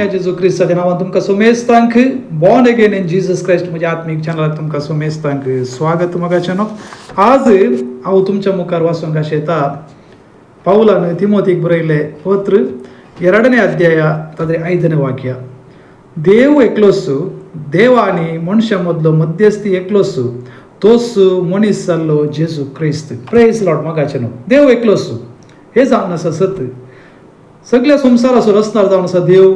जेजू क्रिस्ताच्या नावान तुमकां सोमेस्तांक born again in Jesus Christ म्हज्या आत्मीक चॅनलाक तुमकां सोमेस्तांक स्वागत मोगाचें. आज हांव तुमच्या मुखार वाचूंक आशेता पौलान तिमोथीक बरयलें पत्र 2ನೇ अध्याय ताचें 5ನೇ वाक्य. देव एकलोसु देव आनी मनशा मदलो मध्यस्थी एकलोसु तोच मनीस जाल्लो जेजू क्रिस्त. Praise Lord. मोगाचें देव एकलोसु हे जावन आसा सत्य. सगळ्या संवसाराचो रचणार जावन आसा देव,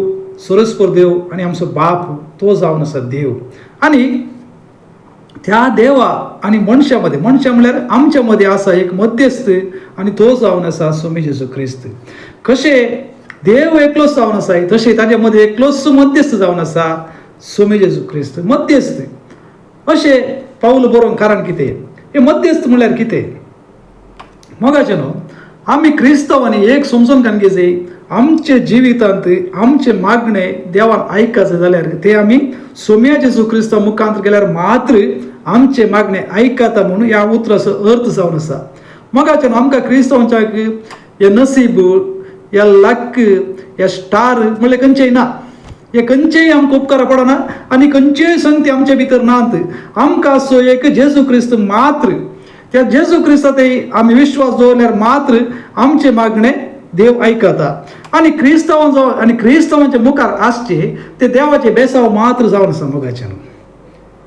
सरस्पर देव आनी आमचो बाप तो जावन आसा देव. आनी त्या देवा आनी मनशा मदें, मनशा म्हळ्यार आमच्या मदें आसा एक मध्यस्थ आनी तो जावन आसा स्वामी जेजू क्रिस्त. कशें देव एकलोच जावन आसा तशें ताजे मदें एकलोच मध्यस्थ जावन आसा स्वामी जेजू क्रिस्त. मध्यस्थ अशें पाऊल बरोवंक कारण कितें? हे मध्यस्थ म्हळ्यार कितें? मोगाचें न्हू, आमी क्रिस्तांवांनी एक समजून घेवंक जाय. आमचे जिवितांत आमचे मागणे देवान आयकचे जाल्यार ते आमी सोम्या जेजू क्रिस्ता मुखांतर गेल्यार मात्र आमचे मागणे आयकता म्हणून ह्या उतराचो अर्थ जावन आसा. मोगाचें आमकां क्रिस्तांवांच्याक हे नसीब, हे लक, हे स्टार म्हणल्यार खंयचेय ना. हे खंयचेय आमकां उपकार पडना आनी खंयच्योय संगती आमचे भितर नात. आमकां असो एक जेजू क्रिस्त मात्र, त्या जेजू क्रिस्तांत आमी विश्वास दवरल्यार मात्र आमचे मागणे देव आयकता. आनी क्रिस्तांवांच्या मुखार आसचे ते देवाचे बेसाव मात्र जावन आसा. मोगाचें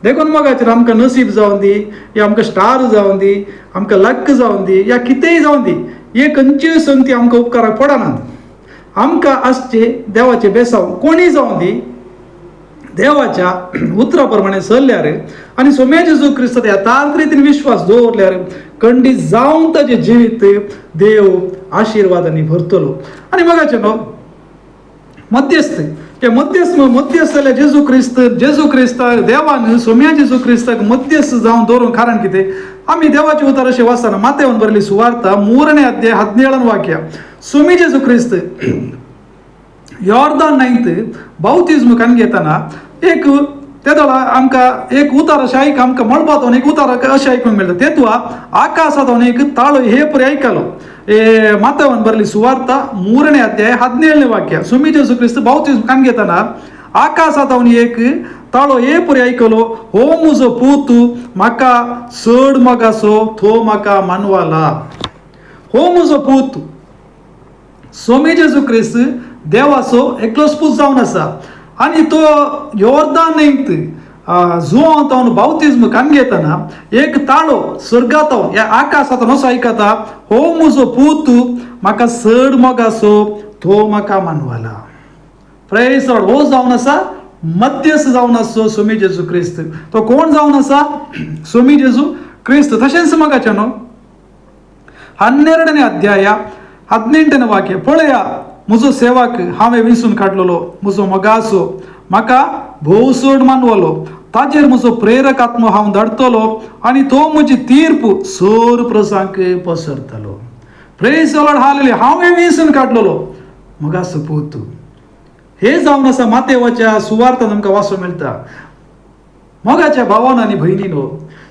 देखून मोगाचें आमकां नसीब जावन दी, या आमकां स्टार जावन दी, आमकां लक जावन दी, या कितेंय जावन दी, हे खंयच्योय संगती आमकां उपकाराक पडनात. आमकां आसचे देवाचे बेसाव कोणीय जावन दी, देवाच्या उतरा प्रमाणे चल्ल्यार आनी सोम्या जेजू क्रिस्त ह्या तांत्रितीन विश्वास दवरल्यार खंडीत जावन ताचें जिवीत देव आशिर्वादांनी भरतलो. आनी मोगाचें न्हू, मध्यस्थ हे मध्यस्थ जाल्यार जेजू क्रिस्त देवान सोम्या जेजू क्रिस्ताक मध्यस्थ जावन दवरूंक कारण कितें? आमी देवाचे उतार अशें वाचतना मातेवान बरयल्ली सुवार्ता 3ನೇ अध्याय 17 वाक्य. सोमी जेजू क्रिस्त यॉर्दान न्हंयेंत बावतिज्म कान घेतना एक तेदोळा आमकां एक उतार अशें आमकां म्हणपाक एक उतार अशें आयकूंक मेळटा. तेतून आकाशांत एक ताळो हे परी आयकलो. मातेवान बरयल्ली सुवार्ता 3ನೇ अध्याय 17 वाक्य. सोमी जेजू क्रिस्त बावतिज्म कान घेतना आकाशांत एक ताळो हे परी आयकलो, हो म्हजो पूत म्हाका चड मोगाचो, तो म्हाका मानवाला. हो म्हजो पूत. सोमी जेजू क्रिस्त देवाचो एकलोच पूत जावन आसा आनी तो यॉर्दान न्हंयेंत जुवांत बावतिज्म कान घेतना एक ताळो स्वर्गांत ह्या आकाशांत असो आयकता, हो म्हजो पूत म्हाका चड मोगाचो, तो म्हाका मानवाला. Praise Lord. हो जावन आसा मध्यस्थ जावन आसा सोमी जेजू क्रिस्त. तो कोण जावन आसा? सोमी जेजू क्रिस्त. तशेंच मोगाचें न्हू, 12ನೇ अध्याय 18 वाक्य. पळया म्हजो सेवक हांवें विंचून काडलेलो, म्हजो मोगाचो, म्हाका भोव चड मानवलो. ताचेर म्हजो प्रेरक आत्मो हांव धाडटलो आनी तो म्हजी तीर्प सर प्रजांक पसरतलो. Praise lord. हालेलुया. हांवें विंचून काडलेलो मोगाचो पूत. हे जावन आसा मातेवाच्या सुवार्थांत आमकां वाचूंक मेळटा. मोगाच्या भावान आनी भयणीनो,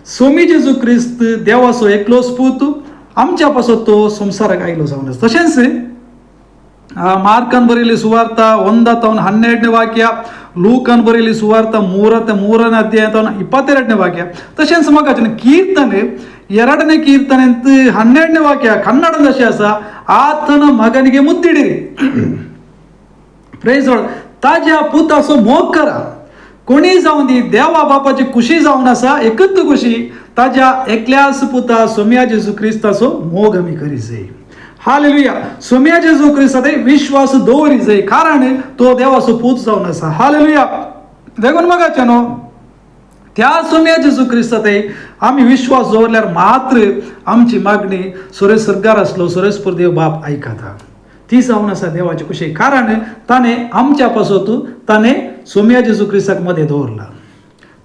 सोमी जेजू क्रिस्त देवाचो एकलोच पूत आमच्या पासून तो संवसाराक आयलो जावन आसा. तशेंच मार्कान बरयल्ली सुवार्ता 1:12 वाक्य, लूकान बरयल्ली सुवार्ता 3ನೇ अध्याय 22 वाक्य. तशेंच मोगाचें कीर्तन 2ನೇ ಕೀರ್ತನೆಂತ 12ನೇ ವಾಕ್ಯ ಕನ್ನಡದ ಅಷ್ಟೇ ಆಸ, ಆತನ ಮಗನಿಗೆ ಮುತ್ತಿಡಿರಿ. Praise Lord. ताज्या पुताचो मोग करा. कोणी जावन दी, देवा बापाची खुशी जावन आसा, एकच खुशी ताज्या एकल्याच पुता सोम्या जेजू क्रिस्ताचो मोग आमी करी जाय. हालेलुया. सोम्या जेजू क्रिस्ताचो विश्वास दवरी जाय कारण तो देवाचो पूत जावन आसा. हालेलुया. देखून मोगाचें न्हू, त्या सोम्या जेजू क्रिस्तांत आमी विश्वास दवरल्यार मात्र आमची मागणी स्वर्गार आसलो सरस्पर देव बाप आयकता. ती जावन आसा देवाची खुशी कारण ताणें आमच्या पासून ताणें सोम्या जेजू क्रिस्ताक मदें दवरला.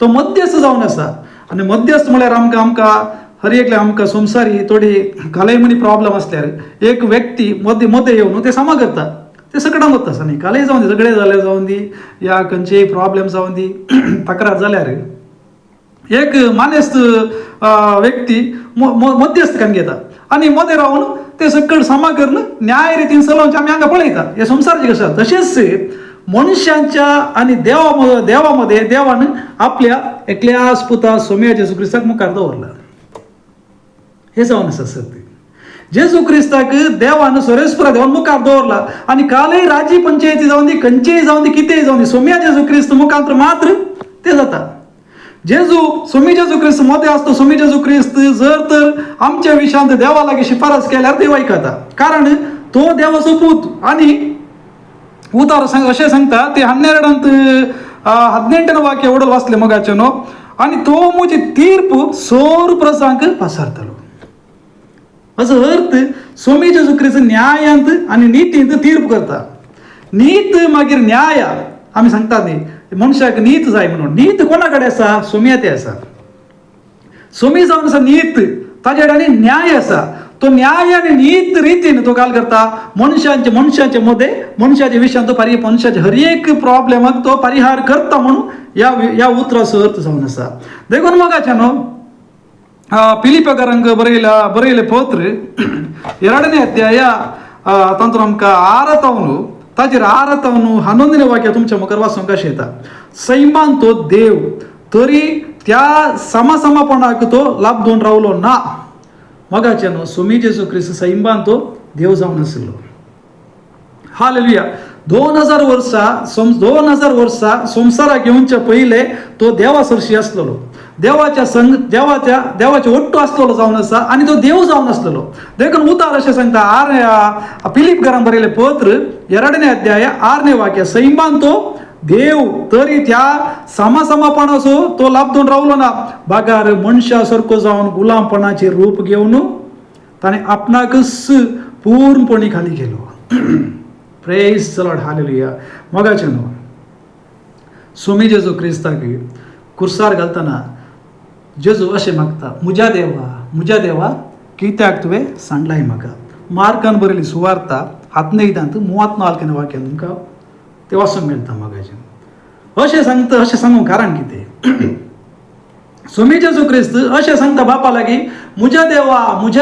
तो मध्यस्थ जावन आसा. आनी मध्यस्थ म्हळ्यार आमकां हर एकले आमकां संवसारी थोडी कालयमणी प्रॉब्लेम आसल्यार एक व्यक्ती मदें येवन ते सामा करता. ते सगळ्यांक वता आसा न्ही, कालय जावन दी, झगडे जाल्यार जावन दी, या खंयचेय प्रॉब्लेम जावन दी, तक्रार जाल्यार एक मानेस्त व्यक्ती मध्यस्थ कान घेता आनी मदें रावन ते सकट सामा करून न्याय रितीन चलोवचें आमी हांगा पळयता. हे संवसाराचें कशें. तशेंच मनुष्यांच्या आणि देवामध्ये देवानं आपल्या एकल्यास पुता सोम्या जेजू क्रिस्ताक मुखार दवरला. हे जावन आसा सत्य. जेजू क्रिस्ताक देवान सोरेस्पुरा देवान मुखार दवरला आनी कालय राजी पंचायती जावन दी खंयचेय जावन दी कितेंय जावन दी सोम्या जेजू क्रिस्त मुखांतर मात्र ते जाता. सोमी जेजू क्रिस्त मध्ये असतो. सोमी जेजू क्रिस्त जर तर आमच्या विशांत देवा लागी शिफारस केल्यार देव आयकता. कारण तो देवाचो पूत आनी उतार अशें सांगता ते 12 वाक्य ओडल वाचले मगाचे न्हू. आनी तो मुजी तीर्प सोर प्रजांक पासारतलो. असो अर्थ सोमी जेजू क्रिस्त न्यायांत आनी नितींत तीर्प करता. नीत मागीर न्याय आमी सांगता न्ही मनशाक नीत जाय म्हणून. नीत कोणा कडेन आसा? सोम्या ते आसा. सोमी जावन आसा नीत, ताजे कडेन न्याय आसा. तो न्याय आणि नीत रीतीन तो काल करता मनशांच्या मध्ये मनशाच्या विशयान तो मनशाच्या हर एक प्रॉब्लेमाक तो परिहार करता म्हणून या उतराचो अर्थ जावन आसा. देखून मगाच्या न्हू फिलिपिकारांक बरयले पत्र 2 अध्याय तातूंत आमकां 11 वाक्य तुमच्या मुखार वाचूंक अशें येता. सैमान तो देव तरी त्या समापणाक तो लाभ दोन रावलो ना. मगाच्या न्हू सोमी जेजू क्रिस्त सैमान तो देव जावन आसलो. हालेलुया. 2000 वर्सां संवसाराक येवच्या पयले तो देवा सरशी आसलेलो. देवाचे ओट्टो आसलेलो जावन आसा आनी तो देव जावन आसलेलो. देखून उतार अशें सांगता फिलिपिकारांक बरयले पत्र 2 अध्याय 8 वाक्य. सैमान तो देव तरी त्या समापणाचो तो लाभ दोन रावलो ना. बागार मनशा सारको जावन गुलामपणाचे रूप घेवन ताणें आपणाकच पूर्णपणी खाली गेलो. Praise the Lord. हालेलुया. मगाचे न्हू सोमी जेजू क्रिस्ताक कुर्सार घालतना जेजू अशें मागता, म्हज्या देवा कित्याक तुवें सांडलाय म्हाका. मार्कान बरयली सुवार्ता 7:34 वाक्यान तुमकां ते वाचूंक मेळटा. मगाचे अशें सांगूंक कारण कितें? सोमी जेजू क्रिस्त अशें सांगता बापा लागीं, म्हज्या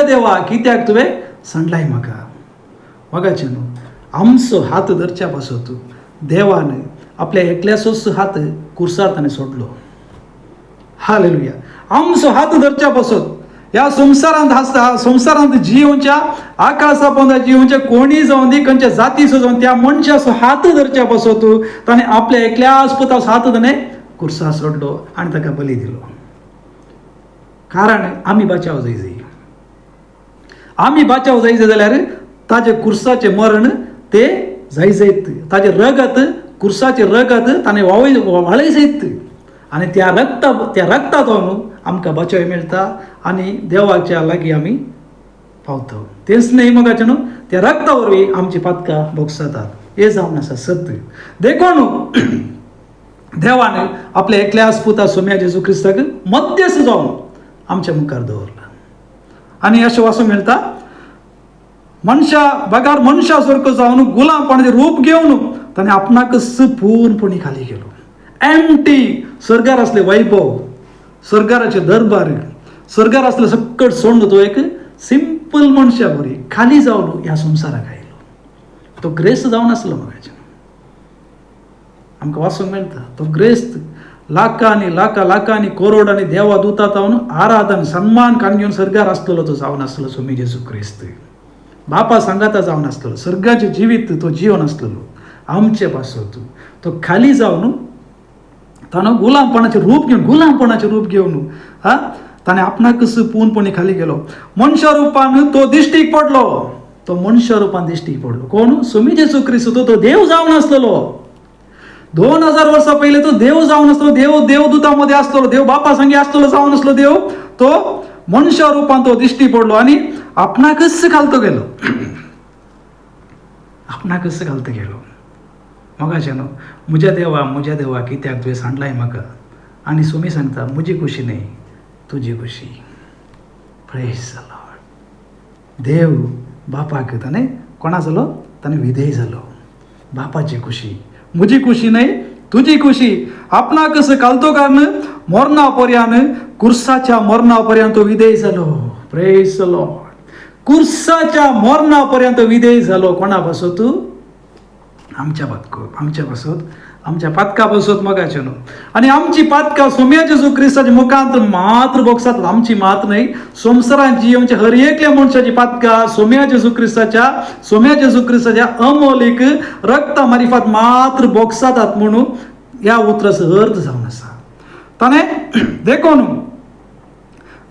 देवा कित्याक तुवें सांडलाय म्हाका. मगाचे न्हू आमचो हात धरच्या पासत देवान आपल्या एकल्याचोच हात कुर्सार ताणें सोडलो. हालेलुया. आमचो हात धरच्या पासत ह्या संवसारांत जिवच्या आकाशा पंदा जिवच्या कोणी जावन दी खंयच्या जातीचो जावन त्या मनशाचो हात धरच्या पासत ताणें आपल्या एकल्याच पुताचो हात ताणें कुर्सार सोडलो आनी ताका बली दिलो. कारण आमी बाचाव जाय जाल्यार ताजे कुर्साचे मरण ते जायत. ताजे रगत कुर्साचे रगत ताणें व्हाळय जायत आनी त्या रगतांतून आमकां बचाव मेळटा आनी देवाच्या लागीं आमी पावता. तेच न्ही मगाचे न्हू त्या रगता वरवीं आमची पातकां भोगसतात. हे जावन आसा सत्य. देखून देवान आपल्या एकल्याच पुता सोम्या जेजू क्रिस्ताक मध्यस्थ जावन आमच्या मुखार दवरला. आनी अशें वाचूंक मेळटा मनशा सारको जावन गुलामपणाचें रूप घेवन ताणें आपणाकच पूर्णपणी खाली गेलो. एम्प्टी स्वर्गार असले वैभव, स्वर्गाराचे दरबार, स्वर्गार असले सकट सोडून तो एक सिंपल मनशा बरी खाली जावन ह्या संवसाराक आयलो. तो ग्रेस्त जावन आसलो. मगाचे आमकां वाचूंक मेळटा तो ग्रेस्त लाखांनी करोडांनी देवा दुता जावन आराधन सन्मान कान घेवन स्वर्गार आसलेलो तो जावन आसलो सोमी जेजू क्रिस्त. बापा सांगाता जावन आसलेलो. स्वर्गाचें जिवीत तो जिवन आसलेलो आमचे पासत. तो खाली जावन ताणें गुलामपणाचें रूप घेवन ताणें आपणाकच पूर्णपणी खाली गेलो. मनशा रुपान तो दिश्टीक पडलो. कोण? सोमी जेजू क्रिस्त. तो देव जावन आसलेलो. 2000 वर्सां पयलीं तो देव जावन आसलो. देवदूतामध्ये आसलेलो. देव बापा सांगे आसलेलो जावन आसलो देव. तो मनशा रुपान तो दिश्टी पडलो आनी आपणाकच घालतो गेलो. मगाचे न्हू म्हज्या देवा कित्याक तुवें सांडलाय म्हाका. आनी सोमी सांगता म्हजी खुशी न्ही तुजी खुशी. Praise the lord. देव बापाक ताणें कोणा जालो? ताणें विधेय जालो. बापाची खुशी म्हजी खुशी न्ही तुजी खुशी. आपणाकच घालतो कारण मरणा पर्यंत कुर्साच्या मरणा पर्यंत तो विधेय जालो. Praise the Lord. कुर्साच्या मरणा पर्यंत विधेय जालो. कोणा पासत? आमच्या पातका बसत मगाचे न्हू आणि आमची पातका सोम्या जेजू क्रिस्ताच्या मुखांत मात्र बोगसात आमची मात नाही संसारांची आमच्या हर एकल्या मनशाची पातका सोम्या जेजू क्रिस्ताच्या अमौलिक रक्ता मारिफात मात्र बोगसातात म्हणून या उतराचं अर्थ जावन आसा ताणे देखून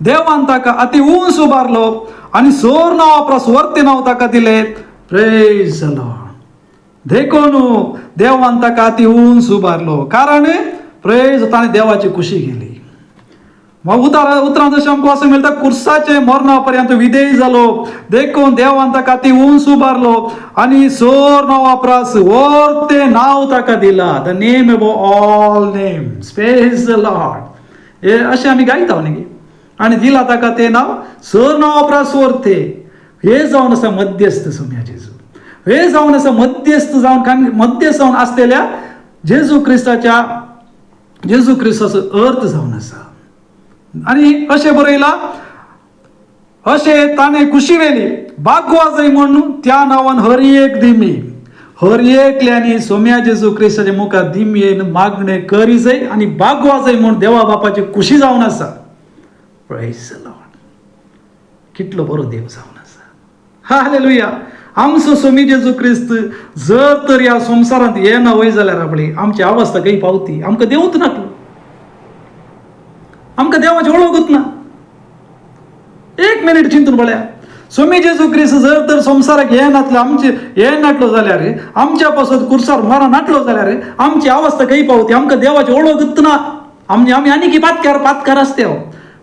देवान ताका अति उंच उबारलो आणि सोर नांव स्वर्ते नांव ताका दिले प्रेज द लॉर्ड देखून देवान ताका अति उंच उबारलो कारण प्रेज ताणे देवाची खुशी गेली मग उतरांत जशें आमकां असं मिळता कुर्साचे मरणापर्यंत विधेय जालो देखून देवान ताका अति उंच उबारलो आणि सोर नांव वर्ते नांव ताका दिला the name above all names praise the Lord हे अशें आमी गायता न्ही आणि दिला ताका ते नाव सोर नांव वर्ते हे जावन आसा मध्यस्थ सोम्या जेजू हे जावन आसा मध्यस्थ जावन असलेल्या जेजू क्रिस्ताचो अर्थ जावन आसा आणि अशें बरयला अशें ताणें खुशी वेली बागवा जाय म्हणून त्या नांवान हर एक दिमी हर एकल्यानी सोम्या जेजू क्रिस्ताच्या मुखार दिमयेन मागणें करी जाय आणि बागवा जाय म्हणून देवा बापाची खुशी जावन आसा प्रेज द लॉर्ड कितलो बरो देव जावन आसा हालेलुया आमचो सोमी जेजू क्रिस्त जर तर ह्या संवसारांत येना वय जाल्यार आपली आमची अवस्था खंय पावती आमकां देवूच नासलो आमकां देवाची वळखूच ना एक मिनिट चिंतून पळया सोमी जेजू क्रिस्त जर तर संवसाराक येनातलो जाल्यार आमच्या पासत कुर्सार मरा नाटलो जाल्यार आमची अवस्था खंय पावती आमकां देवाची वळखूच ना आमी आनी की पातकार आसते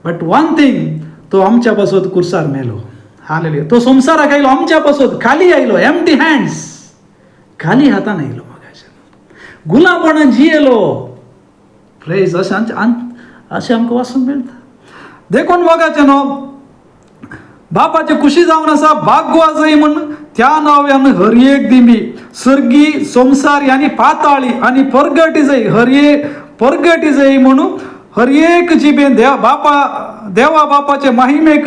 बट वन थिंग तो आमच्या पासत कुर्सार मेलो हालेलुया तो संवसाराक आयलो आमच्या पासत खाली आयलो एम्प्टी हँड्स खाली हातान आयलो मगाच्या गुलामपणान जियेलो प्रेज अशें आमकां वाचूंक मेळटा देखून मगाचे न्हू बापाची खुशी जावन आसा बागवा जाय म्हणून त्या नांव्यान हर एक दिमी सर्गी संवसारी आनी पाताळी आनी परगटी जाय म्हणून हर एक जिबेन देवा बापाचे महिमेक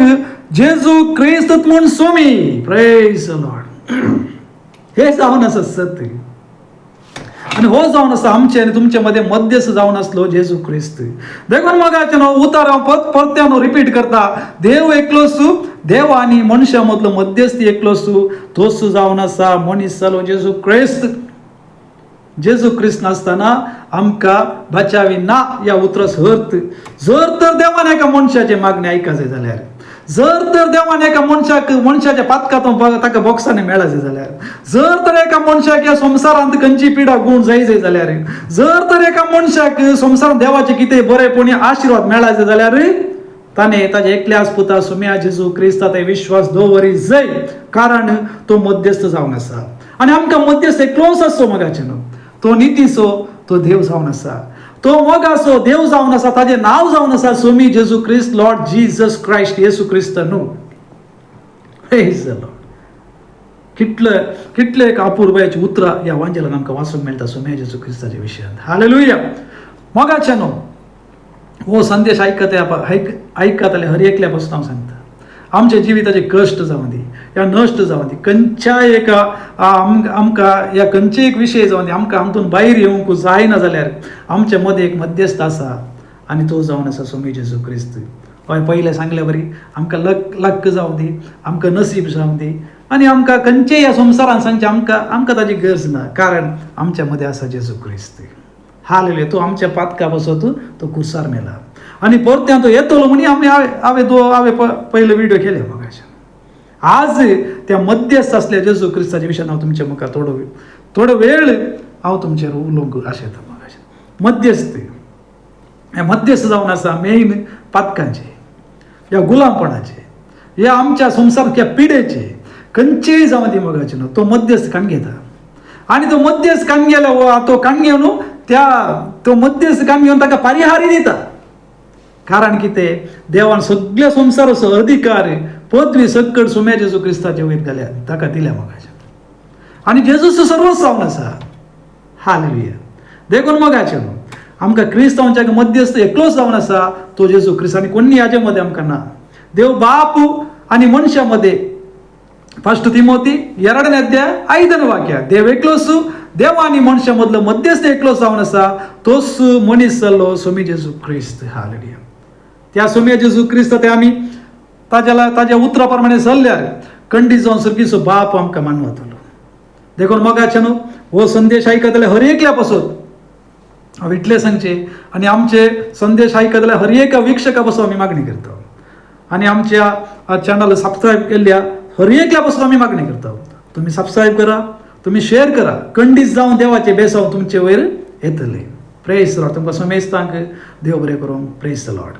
जेजू क्रिस्त म्हूण सोमी प्रेज द लॉर्ड हे जावन आसा सत्य आणि हो जावन आसा आमचे आनी तुमचे मध्ये मध्यस्थ जावन आसलो जेजू क्रिस्त देखून मगाचे न्हू उतार परत्यान रिपीट करता देव एकलोच देव आनी मनशा मदलो मध्यस्थी एकलोच तोच जावन आसा मनीस जालो जेजू क्रिस्त नासतना आमकां बचावी ना या उतरास अर्थ जर तर देवान एका मनशाचे मागणी आयका जाय जाल्यार जर तर देवान एका मनशाच्या पातकांतून ताका बॉक्सांनी मेळाचे जाल्यार जर तर एका मनशाक ह्या संवसारांत खंयची पिडा गूण जाय जाल्यार जर तर एका मनशाक संवसारांत देवाचे कितें बरेपणी आशिर्वाद मेळाचे जाल्यार ताणें ताचे एकल्याच पुता सोम्या जेजू क्रिस्तांत विश्वास दवरी जाय कारण तो मध्यस्थ जावन आसा आनी आमकां मध्यस्थ क्लोज आसचो मगाचे न्हू तो नितीसो तो देव जावन आसा तो मोगासो देव जावन आसा ताजें नांव जावन आसा सोमी जेजू क्रिस्त लॉर्ड जीसस क्रायस्ट येसू क्रिस्त न्हू प्रेज द लॉर्ड कितले एक अपूर्वाची उतरां ह्या वांजेलान आमकां वाचूंक मेळटा सोम्या जेजू क्रिस्ताच्या विशयांत हालेलुया मोगाचे न्हू हो संदेश आयकताले हर एकल्या पासून हांव सांगता आमच्या जिविताचे कश्ट जावं दी या नश्ट जावं दी खंयच्याय एका आमकां या खंयचे एक विशय जावं दी आमकां हातून भायर येवंक जायना जाल्यार आमच्या मदें एक मध्यस्थ आसा आनी तो जावन आसा सोमी जेजू क्रिस्त हय पयलें सांगले बरी आमकां लक जावं दी आमकां नसीब जावं दी आनी आमकां खंयचेय ह्या संवसारांत सांगचें आमकां ताची गरज ना कारण आमच्या मदें आसा जेजू क्रिस्त हालेलुया तो आमच्या पातका बसत तो कुर्सार मेला आणि परत्यान तो येतलो म्हणून हांवें पयले व्हिडिओ केले मगाच्या आज त्या मध्यस्थ असल्या जेजू क्रिस्ताच्या विशयान हांव तुमच्या मुखार थोडो वेळ हांव तुमचेर उलोवंक आशेता मगाच्या मध्यस्थ जावन आसा मेन पातकांचे या गुलामपणाचे या आमच्या संवसारांत पिडेचे खंयचेय जावं दी मगाचे न्हू तो मध्यस्थ काण घेता आनी तो मध्यस्थ काण गेलो तो काण घेवन तो मध्यस्थ काण घेवन ताका परिहारी दिता कारण कितें देवान सगळ्या संवसाराचो अधिकार पदवी सकट सोम्या जेजू क्रिस्ताचे वयर घाल्या ताका दिल्या मगाच्या आनी जेजूचो सर्वच जावन आसा हालेलुया देखून मगाचे न्हू आमकां क्रिस्तांवांच्या मध्यस्थ एकलोच जावन आसा तो जेजू क्रिस्त आनी कोणी हाजे मदें आमकां ना देव बाप आनी मनशा मदें फर्स्ट तिमोथी 2ನೇ ಅಧ್ಯಾಯ 5ನೇ ವಾಕ್ಯ देव एकलोच देव आणि मनशा मधलं मध्यस्थ एकलो जावन आसा तोच मनीस जाल्लो स्वामी जेजू ख्रिस्त. हालेलुया. त्या स्वामी जेजू ख्रिस्त ते आमी ताज्या उतरा प्रमाणे चल्ल्यार खंडीत जावन सर्गीचो बाप आमकां मानवतलो. देखून मोगाचे न्हू हो संदेश आयकतले हर एकल्या पासून हांव इतलें सांगचें आनी आमचे संदेश आयकतल्या हर एका विक्षका पासून आमी मागणी करता आनी आमच्या चॅनल सबस्क्रायब केल्ल्या हर एकल्या पासून आमी मागणी करता. तुम्ही सबस्क्रायब करा, तुम्ही शेअर करा. खंडीत जावन देवाचे बेसांव तुमचे वयर येतले. Praise the Lord. तुमकां समेस्तांक देव बरें करूं. Praise the Lord.